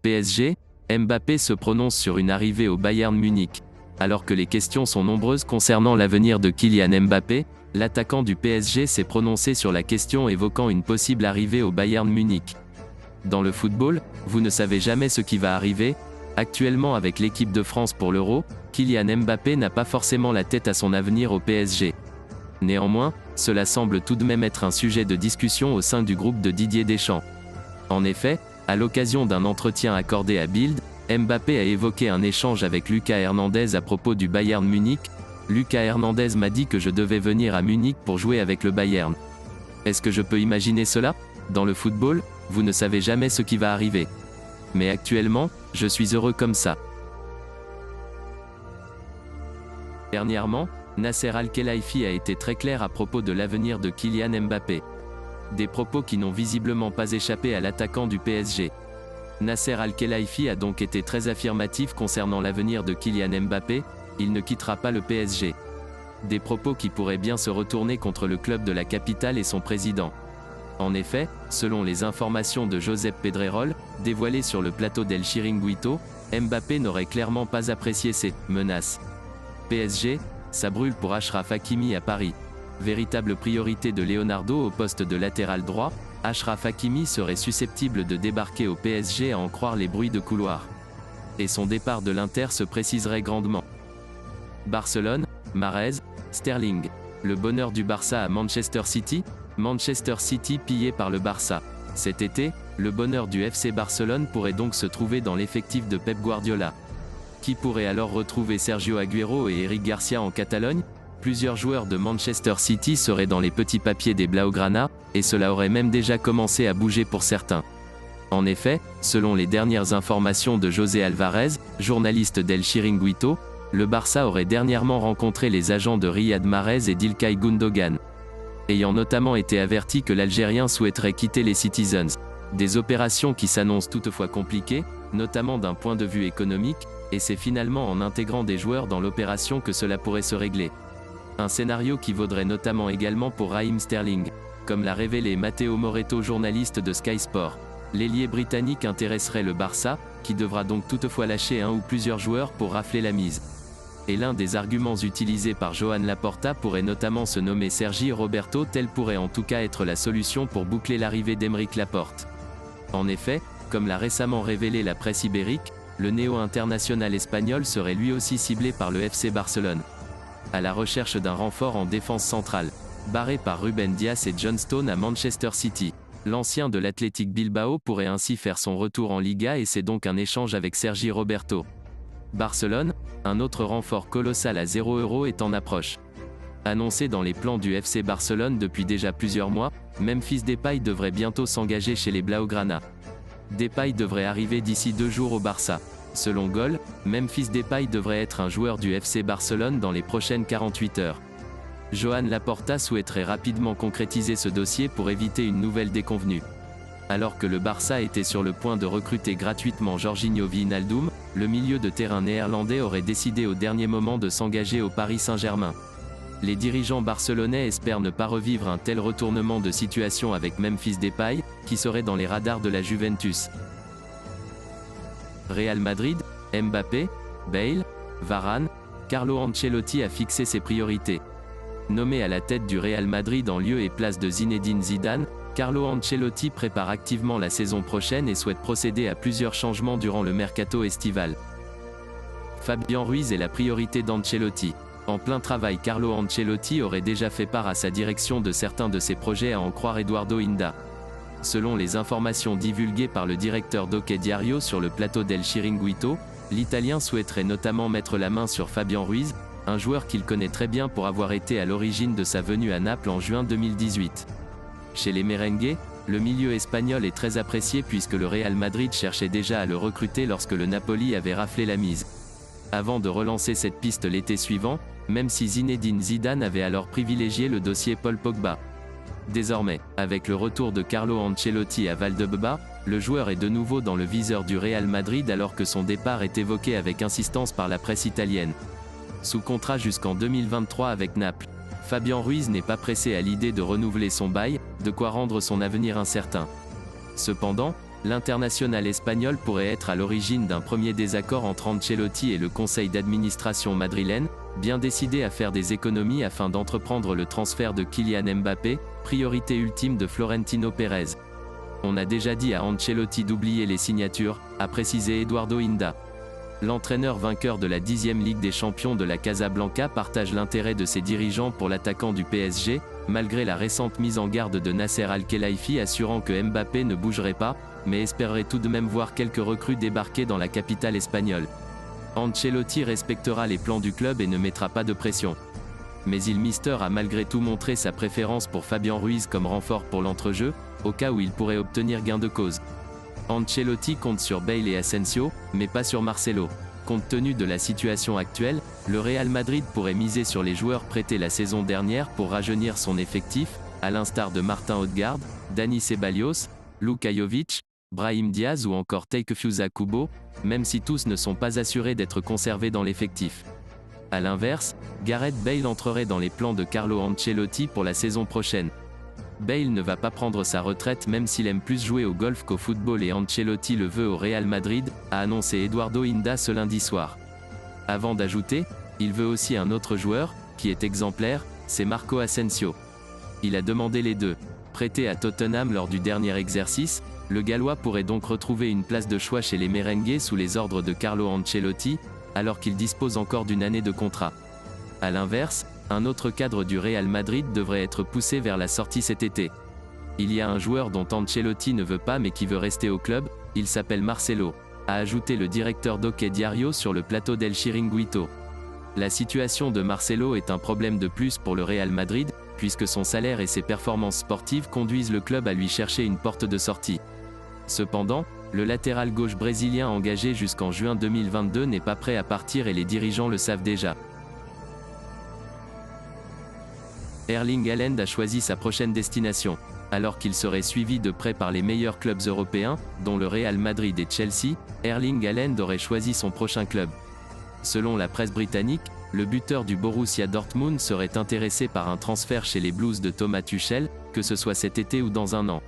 PSG, Mbappé se prononce sur une arrivée au Bayern Munich. Alors que les questions sont nombreuses concernant l'avenir de Kylian Mbappé, l'attaquant du PSG s'est prononcé sur la question évoquant une possible arrivée au Bayern Munich. Dans le football, vous ne savez jamais ce qui va arriver. Actuellement avec l'équipe de France pour l'Euro, Kylian Mbappé n'a pas forcément la tête à son avenir au PSG. Néanmoins, cela semble tout de même être un sujet de discussion au sein du groupe de Didier Deschamps. En effet, à l'occasion d'un entretien accordé à Bild, Mbappé a évoqué un échange avec Lucas Hernandez à propos du Bayern Munich. Lucas Hernandez m'a dit que je devais venir à Munich pour jouer avec le Bayern. Est-ce que je peux imaginer cela? Dans le football, vous ne savez jamais ce qui va arriver. Mais actuellement, je suis heureux comme ça. Dernièrement, Nasser Al-Khelaifi a été très clair à propos de l'avenir de Kylian Mbappé. Des propos qui n'ont visiblement pas échappé à l'attaquant du PSG. Nasser Al-Khelaifi a donc été très affirmatif concernant l'avenir de Kylian Mbappé, il ne quittera pas le PSG. Des propos qui pourraient bien se retourner contre le club de la capitale et son président. En effet, selon les informations de Josep Pedrerol, dévoilées sur le plateau d'El Chiringuito, Mbappé n'aurait clairement pas apprécié ces menaces. PSG, ça brûle pour Achraf Hakimi à Paris. Véritable priorité de Leonardo au poste de latéral droit, Achraf Hakimi serait susceptible de débarquer au PSG à en croire les bruits de couloir. Et son départ de l'Inter se préciserait grandement. Barcelone, Mahrez, Sterling. Le bonheur du Barça à Manchester City? Manchester City pillé par le Barça. Cet été, le bonheur du FC Barcelone pourrait donc se trouver dans l'effectif de Pep Guardiola. Qui pourrait alors retrouver Sergio Agüero et Eric Garcia en Catalogne? Plusieurs joueurs de Manchester City seraient dans les petits papiers des Blaugrana, et cela aurait même déjà commencé à bouger pour certains. En effet, selon les dernières informations de José Alvarez, journaliste d'El Chiringuito, le Barça aurait dernièrement rencontré les agents de Riyad Mahrez et d'Ilkay Gundogan. Ayant notamment été averti que l'Algérien souhaiterait quitter les Citizens. Des opérations qui s'annoncent toutefois compliquées, notamment d'un point de vue économique, et c'est finalement en intégrant des joueurs dans l'opération que cela pourrait se régler. Un scénario qui vaudrait notamment également pour Raheem Sterling, comme l'a révélé Matteo Moretto, journaliste de Sky Sport. L'ailier britannique intéresserait le Barça, qui devra donc toutefois lâcher un ou plusieurs joueurs pour rafler la mise. Et l'un des arguments utilisés par Joan Laporta pourrait notamment se nommer Sergi Roberto, tel pourrait en tout cas être la solution pour boucler l'arrivée d'Aymeric Laporte. En effet, comme l'a récemment révélé la presse ibérique, le néo-international espagnol serait lui aussi ciblé par le FC Barcelone. À la recherche d'un renfort en défense centrale, barré par Ruben Dias et John Stone à Manchester City. L'ancien de l'Athletic Bilbao pourrait ainsi faire son retour en Liga et c'est donc un échange avec Sergi Roberto. Barcelone, un autre renfort colossal à 0 € est en approche. Annoncé dans les plans du FC Barcelone depuis déjà plusieurs mois, Memphis Depay devrait bientôt s'engager chez les Blaugrana. Depay devrait arriver d'ici 2 jours au Barça. Selon Goal, Memphis Depay devrait être un joueur du FC Barcelone dans les prochaines 48 heures. Joan Laporta souhaiterait rapidement concrétiser ce dossier pour éviter une nouvelle déconvenue. Alors que le Barça était sur le point de recruter gratuitement Jorginho Wijnaldum, le milieu de terrain néerlandais aurait décidé au dernier moment de s'engager au Paris Saint-Germain. Les dirigeants barcelonais espèrent ne pas revivre un tel retournement de situation avec Memphis Depay, qui serait dans les radars de la Juventus. Real Madrid, Mbappé, Bale, Varane, Carlo Ancelotti a fixé ses priorités. Nommé à la tête du Real Madrid en lieu et place de Zinedine Zidane, Carlo Ancelotti prépare activement la saison prochaine et souhaite procéder à plusieurs changements durant le mercato estival. Fabian Ruiz est la priorité d'Ancelotti. En plein travail, Carlo Ancelotti aurait déjà fait part à sa direction de certains de ses projets à en croire Eduardo Inda. Selon les informations divulguées par le directeur d'Hockey Diario sur le plateau d'El Chiringuito, l'Italien souhaiterait notamment mettre la main sur Fabian Ruiz, un joueur qu'il connaît très bien pour avoir été à l'origine de sa venue à Naples en juin 2018. Chez les merengues, le milieu espagnol est très apprécié puisque le Real Madrid cherchait déjà à le recruter lorsque le Napoli avait raflé la mise. Avant de relancer cette piste l'été suivant, même si Zinedine Zidane avait alors privilégié le dossier Paul Pogba. Désormais, avec le retour de Carlo Ancelotti à Valdebebas, le joueur est de nouveau dans le viseur du Real Madrid alors que son départ est évoqué avec insistance par la presse italienne. Sous contrat jusqu'en 2023 avec Naples, Fabian Ruiz n'est pas pressé à l'idée de renouveler son bail, de quoi rendre son avenir incertain. Cependant, L'international espagnol pourrait être à l'origine d'un premier désaccord entre Ancelotti et le conseil d'administration madrilène, bien décidé à faire des économies afin d'entreprendre le transfert de Kylian Mbappé, priorité ultime de Florentino Pérez. On a déjà dit à Ancelotti d'oublier les signatures, a précisé Eduardo Inda. L'entraîneur vainqueur de la 10e Ligue des Champions de la Casablanca partage l'intérêt de ses dirigeants pour l'attaquant du PSG, malgré la récente mise en garde de Nasser Al-Khelaifi assurant que Mbappé ne bougerait pas, mais espérerait tout de même voir quelques recrues débarquer dans la capitale espagnole. Ancelotti respectera les plans du club et ne mettra pas de pression. Mais il Mister a malgré tout montré sa préférence pour Fabian Ruiz comme renfort pour l'entrejeu, au cas où il pourrait obtenir gain de cause. Ancelotti compte sur Bale et Asensio, mais pas sur Marcelo. Compte tenu de la situation actuelle, le Real Madrid pourrait miser sur les joueurs prêtés la saison dernière pour rajeunir son effectif, à l'instar de Martin Odegaard, Dani Ceballos, Luka Jovic, Brahim Diaz ou encore Takefusa Kubo, même si tous ne sont pas assurés d'être conservés dans l'effectif. A l'inverse, Gareth Bale entrerait dans les plans de Carlo Ancelotti pour la saison prochaine. Bale ne va pas prendre sa retraite même s'il aime plus jouer au golf qu'au football et Ancelotti le veut au Real Madrid, a annoncé Eduardo Inda ce lundi soir. Avant d'ajouter, il veut aussi un autre joueur, qui est exemplaire, c'est Marco Asensio. Il a demandé les deux. Prêté à Tottenham lors du dernier exercice, le Gallois pourrait donc retrouver une place de choix chez les Merengues sous les ordres de Carlo Ancelotti, alors qu'il dispose encore d'une année de contrat. A l'inverse, un autre cadre du Real Madrid devrait être poussé vers la sortie cet été. Il y a un joueur dont Ancelotti ne veut pas mais qui veut rester au club, il s'appelle Marcelo, a ajouté le directeur d'Hockey Diario sur le plateau d'El Chiringuito. La situation de Marcelo est un problème de plus pour le Real Madrid, puisque son salaire et ses performances sportives conduisent le club à lui chercher une porte de sortie. Cependant, le latéral gauche brésilien engagé jusqu'en juin 2022 n'est pas prêt à partir et les dirigeants le savent déjà. Erling Haaland a choisi sa prochaine destination. Alors qu'il serait suivi de près par les meilleurs clubs européens, dont le Real Madrid et Chelsea, Erling Haaland aurait choisi son prochain club. Selon la presse britannique, le buteur du Borussia Dortmund serait intéressé par un transfert chez les Blues de Thomas Tuchel, que ce soit cet été ou dans un an.